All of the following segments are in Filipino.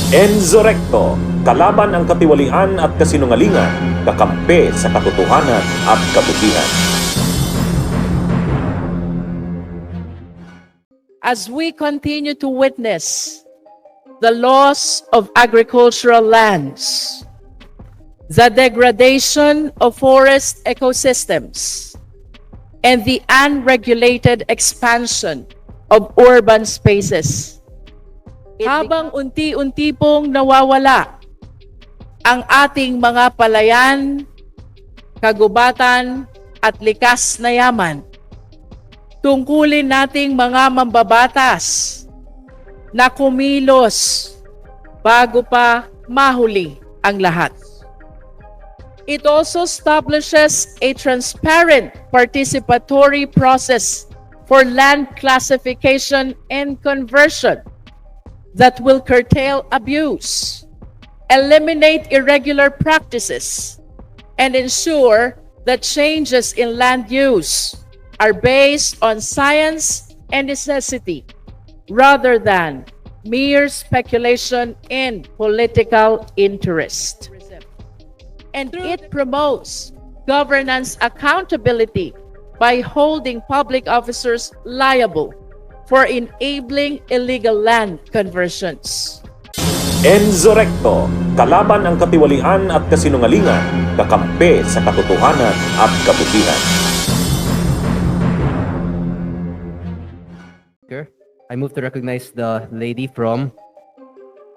Enzorecto, kalaban ang katiwalian at kasinungalingan, kakampi sa katotohanan at kabutihan. As we continue to witness the loss of agricultural lands, the degradation of forest ecosystems, and the unregulated expansion of urban spaces, habang unti-unti pong nawawala ang ating mga palayan, kagubatan at likas na yaman, tungkulin nating mga mambabatas na kumilos bago pa mahuli ang lahat. It also establishes a transparent participatory process for land classification and conversion that will curtail abuse, eliminate irregular practices, and ensure that changes in land use are based on science and necessity rather than mere speculation and political interest. And it promotes governance accountability by holding public officers liable for enabling illegal land conversions. Enzorecto, kalaban ang katiwalian at kasinungalingan, kakampi sa katotohanan at kabutihan. I move to recognize the lady from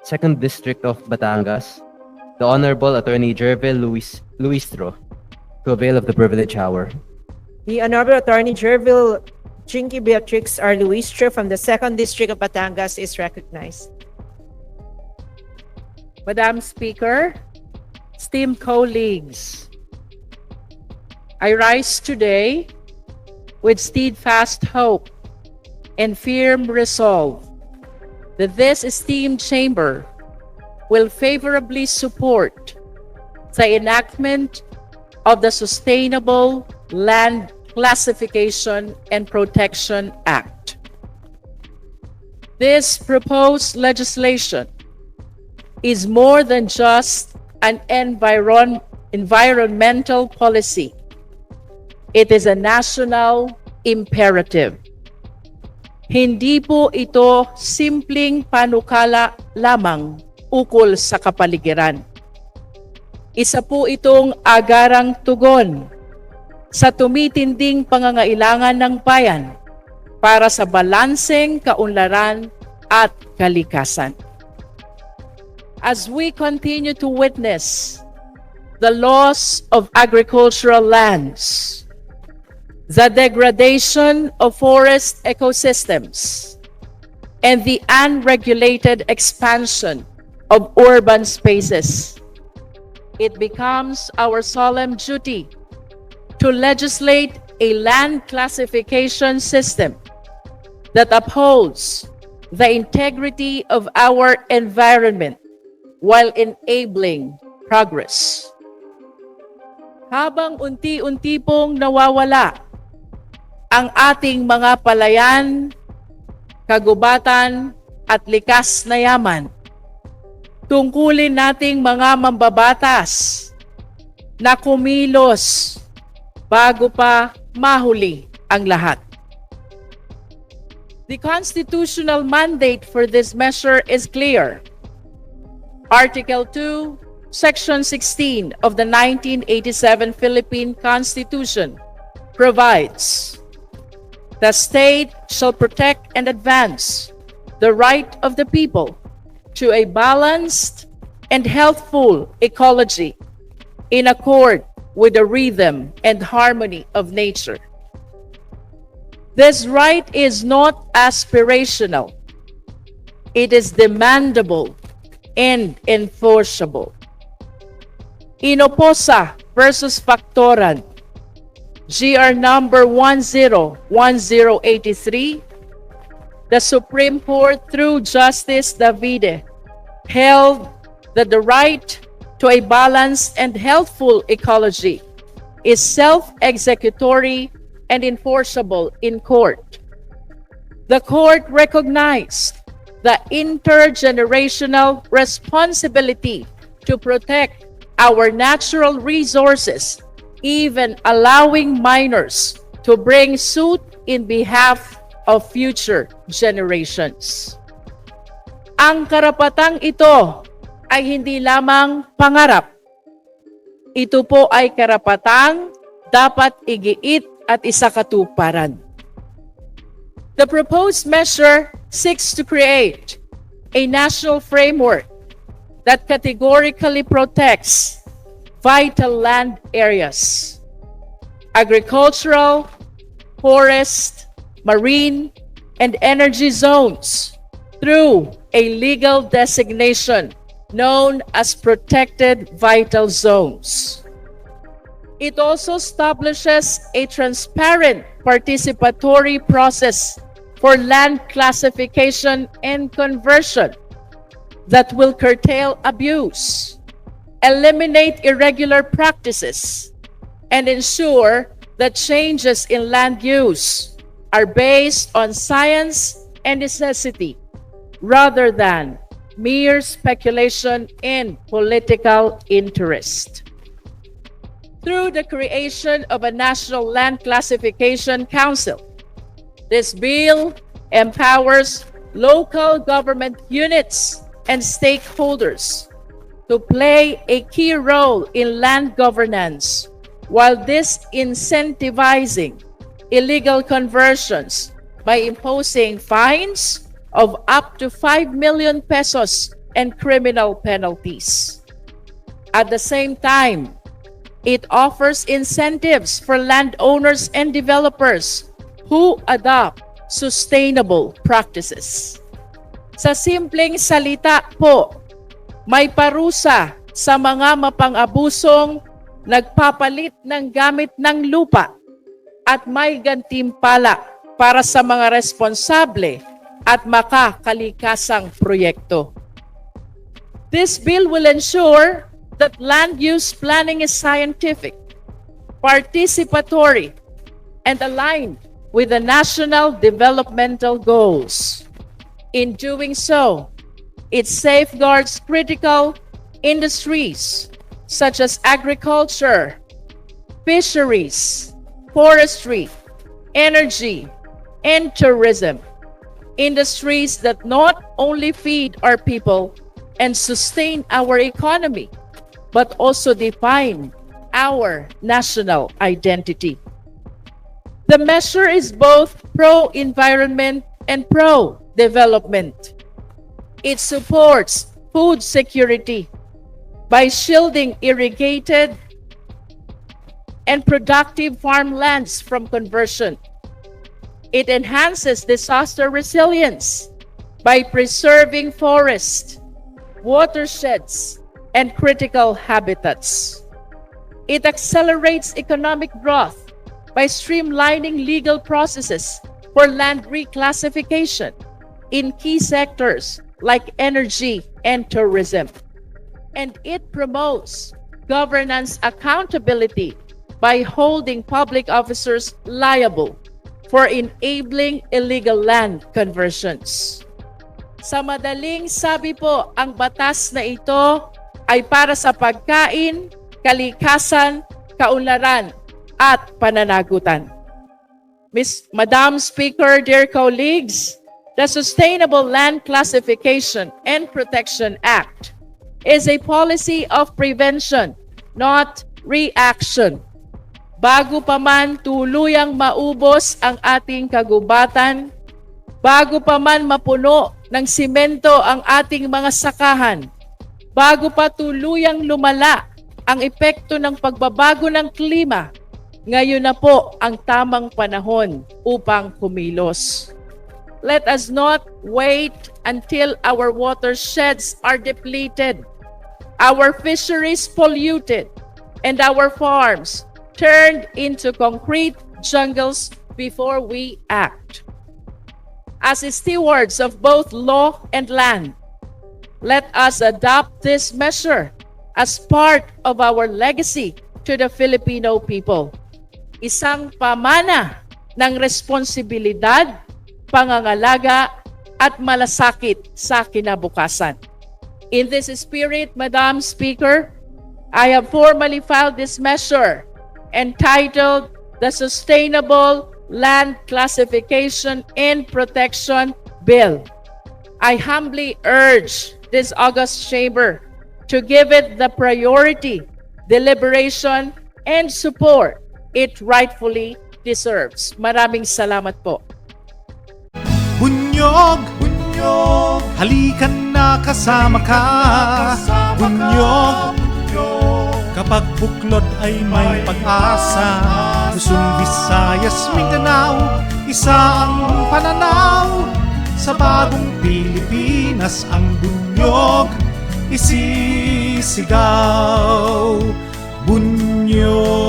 2nd District of Batangas, the Honorable Attorney Jervil Luistro, to avail of the privilege hour. The Honorable Attorney Jervil Jinky Beatrix R. Luistro from the 2nd District of Batangas is recognized. Madam Speaker, esteemed colleagues, I rise today with steadfast hope and firm resolve that this esteemed chamber will favorably support the enactment of the Sustainable Land Classification and Protection Act. This proposed legislation is more than just an environmental policy. It is a national imperative. Hindi po ito simpleng panukala lamang ukol sa kapaligiran. Isa po itong agarang tugon sa tumitinding pangangailangan ng bayan para sa balanseng kaunlaran at kalikasan. As we continue to witness the loss of agricultural lands, the degradation of forest ecosystems, and the unregulated expansion of urban spaces, it becomes our solemn duty to legislate a land classification system that upholds the integrity of our environment while enabling progress. Habang unti-unti pong nawawala ang ating mga palayan, kagubatan at likas na yaman, tungkulin nating mga mambabatas na kumilos bago pa mahuli ang lahat. The constitutional mandate for this measure is clear. Article 2, Section 16 of the 1987 Philippine Constitution provides, "The state shall protect and advance the right of the people to a balanced and healthful ecology in accord with the rhythm and harmony of nature." This right is not aspirational. It is demandable and enforceable. Inoposa versus Factoran, GR number 101083, the Supreme Court, through Justice Davide, held that the right to a balanced and healthful ecology is self-executory and enforceable in court. The court recognized the intergenerational responsibility to protect our natural resources, even allowing minors to bring suit in behalf of future generations. Ang karapatang ito ay hindi lamang pangarap. Ito po ay karapatang dapat igiit at isakatuparan. The proposed measure seeks to create a national framework that categorically protects vital land areas, agricultural, forest, marine, and energy zones through a legal designation known as protected vital zones. It also establishes a transparent participatory process for land classification and conversion that will curtail abuse, eliminate irregular practices, and ensure that changes in land use are based on science and necessity rather than mere speculation and political interest. Through the creation of a National Land Classification Council, this bill empowers local government units and stakeholders to play a key role in land governance while disincentivizing illegal conversions by imposing fines of up to 5 million pesos and criminal penalties. At the same time, it offers incentives for landowners and developers who adopt sustainable practices. Sa simpleng salita po, may parusa sa mga mapang-abusong nagpapalit ng gamit ng lupa at may gantimpala para sa mga responsable at makakalikasang proyekto. This bill will ensure that land use planning is scientific, participatory, and aligned with the national developmental goals. In doing so, it safeguards critical industries such as agriculture, fisheries, forestry, energy, and tourism, industries that not only feed our people and sustain our economy, but also define our national identity. The measure is both pro-environment and pro-development. It supports food security by shielding irrigated and productive farmlands from conversion. It enhances disaster resilience by preserving forests, watersheds, and critical habitats. It accelerates economic growth by streamlining legal processes for land reclassification in key sectors like energy and tourism. And it promotes governance accountability by holding public officers liable for enabling illegal land conversions. Sa madaling sabi po, ang batas na ito ay para sa pagkain, kalikasan, kaunlaran, at pananagutan. Madam Speaker, dear colleagues, the Sustainable Land Classification and Protection Act is a policy of prevention, not reaction. Bago pa man tuluyang maubos ang ating kagubatan, bago pa man mapuno ng simento ang ating mga sakahan, bago pa tuluyang lumala ang epekto ng pagbabago ng klima, ngayon na po ang tamang panahon upang kumilos. Let us not wait until our watersheds are depleted, our fisheries polluted, and our farms turned into concrete jungles before we act. As stewards of both law and land, let us adopt this measure as part of our legacy to the Filipino people. Isang pamana ng responsibilidad, pangangalaga, at malasakit sa kinabukasan. In this spirit, Madam Speaker, I have formally filed this measure entitled the Sustainable Land Classification and Protection Bill. I humbly urge this august chamber to give it the priority, deliberation, and support it rightfully deserves. Maraming salamat po. Bunyog, bunyog, halikan na kasama ka. Bunyog, kapag buklod ay may pag-asa. Luzon, Visayas, Mindanao, isa ang pananaw. Sa bagong Pilipinas ang bunyog isisigaw. Bunyog.